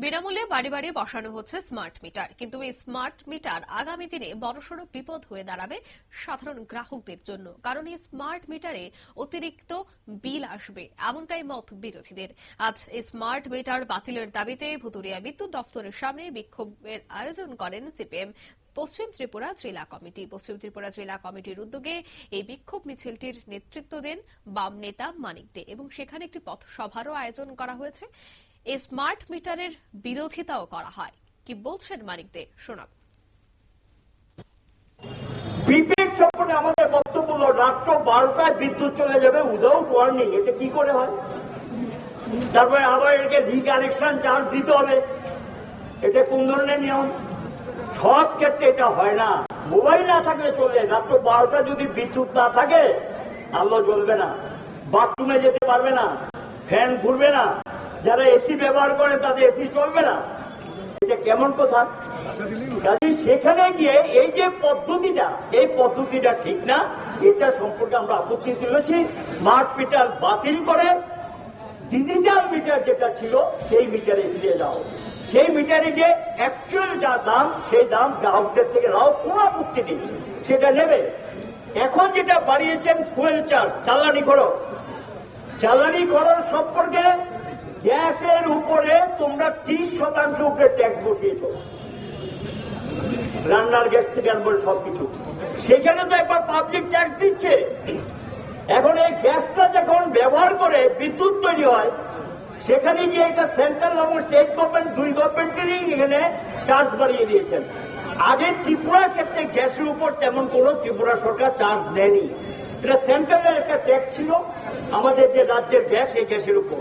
বিনামূল্যে বাড়ি বাড়ি বসানো হচ্ছে স্মার্ট মিটার, কিন্তু এই স্মার্ট মিটার আগামী দিনে বড়সড় বিপদ হয়ে দাঁড়াবে সাধারণ গ্রাহকদের জন্য। কারণ এই স্মার্ট মিটারে অতিরিক্ত বিল আসবে, এমনটাই মত বিরোধীদের। আজ এই স্মার্ট মিটার বাতিলের দাবিতে ভুতুড়িয়া বিদ্যুৎ দপ্তরের সামনে বিক্ষোভের আয়োজন করেন সিপিএম পশ্চিম ত্রিপুরা জেলা কমিটি। পশ্চিম ত্রিপুরা জেলা কমিটির উদ্যোগে এই বিক্ষোভ মিছিলটির নেতৃত্ব দেন বাম নেতা মানিক দে এবং সেখানে একটি পথসভারও আয়োজন করা হয়েছে। এই স্মার্ট মিটারের বিরোধিতাও করা হয়। কি বলছেন মানিক দে, শোনাব। প্রিপেড সম্পর্কে আমাদের বক্তব্য হলো, রাত্র 12টায় বিদ্যুৎ চলে যাবে উইদাউট ওয়ার্নিং। এটা কি করে হয়? তারপরে আবার একে রিকানেকশন চার্জ দিতে হবে। এটা কোন ধরনের নিয়ম? সব ক্ষেত্রে এটা হয় না। মোবাইল না থাকলে চলবে, রাত্র 12টা যদি বিদ্যুৎ না থাকে আলো জ্বলবে না, বাথরুমে যেতে পারবে না, ফ্যান ঘুরবে না, যারা এসি ব্যবহার করে তাদের এসি চলবে না। এটা কেমন কথা? সেখানে গিয়ে এই যে পদ্ধতিটা, এই পদ্ধতিটা ঠিক না। এটা সম্পর্কে আমরা আপত্তি তুলেছি। স্মার্ট মিটার বাতিল করে ডিজিটাল মিটার যেটা ছিল সেই মিটারে ফিরে যাও। সেই মিটারে গিয়ে অ্যাকচুয়াল যা দাম সেই দাম গ্রাহকদের থেকে নাও, কোনো আপত্তি নেই, সেটা নেবে। এখন যেটা বাড়িয়েছেন ফুয়েল চার্জ, জ্বালানি খরচ, জ্বালানি খরচ সম্পর্কে গ্যাসের উপরে তোমরা 30% উপরে ট্যাক্স বসিয়েছ, রান্নার গ্যাস থেকে আরম্ভ সবকিছু। সেখানে তো একবার পাবলিক ট্যাক্স দিচ্ছে। এখন এই গ্যাসটা যখন ব্যবহার করে বিদ্যুৎ তৈরি হয়, সেখানে গিয়ে এটা সেন্ট্রাল এবং স্টেট গভর্নমেন্ট দুই গভর্নমেন্টেরই এখানে চার্জ বাড়িয়ে দিয়েছেন। আগে ত্রিপুরার ক্ষেত্রে গ্যাসের উপর তেমন কোনো ত্রিপুরা সরকার চার্জ নেয়নি। এটা সেন্ট্রালের একটা ট্যাক্স ছিল আমাদের যে রাজ্যের গ্যাস, এই গ্যাসের উপর।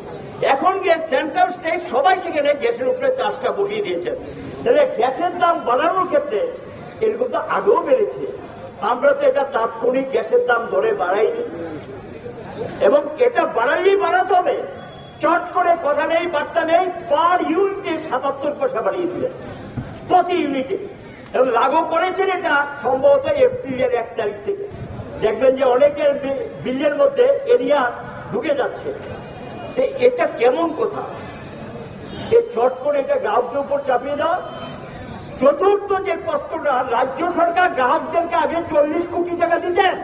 এখন গিয়ে সেন্ট্রাল স্টেট সবাই সেখানে গ্যাসের উপরে চার্জটা বসিয়ে দিয়েছেন। তাহলে গ্যাসের দাম বাড়ানোর ক্ষেত্রে এরকম তো আগেও বেড়েছে। আমরা তো এটা তাৎক্ষণিক গ্যাসের দাম ধরে বাড়াইনি, এবং এটা বাড়ালেই বাড়াতে হবে। চট করে কথা নেই, বার্তা নেই, পার ইউনিটে 77 পয়সা বাড়িয়ে দিলেন প্রতি ইউনিটে, এবং লাগু করেছেন এটা সম্ভবত এপ্রিলের 1 তারিখ থেকে। দেখবেন যে অনেকের বিলের মধ্যে এরিয়া ঢুকে যাচ্ছে। এটা কেমন কথা? চট করে এটা গ্রাহকদের উপর চাপিয়ে দেওয়া। চতুর্থ যে প্রশ্নটা, রাজ্য সরকার গ্রাহকদেরকে আগে 40 কোটি টাকা দিতেন।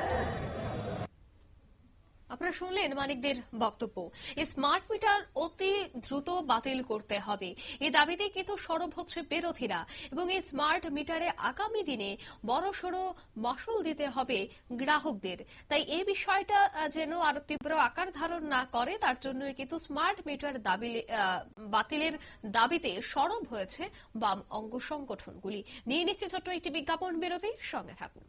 আপনারা শুনলেন মানিকদের বক্তব্য। এই স্মার্ট মিটার অতি দ্রুত বাতিল করতে হবে, এই দাবিতে কিন্তু সরব হচ্ছে বিরোধীরা। এবং এই স্মার্ট মিটারে আগামী দিনে বড়সড় মাশুল দিতে হবে গ্রাহকদের। তাই এই বিষয়টা যেন আরো তীব্র আকার ধারণ না করে, তার জন্য কিন্তু স্মার্ট মিটার বাতিলের দাবিতে সরব হয়েছে বাম অঙ্গ সংগঠনগুলি। নিয়ে নিচ্ছে ছোট্ট একটি বিজ্ঞাপন বিরতি, সঙ্গে থাকুন।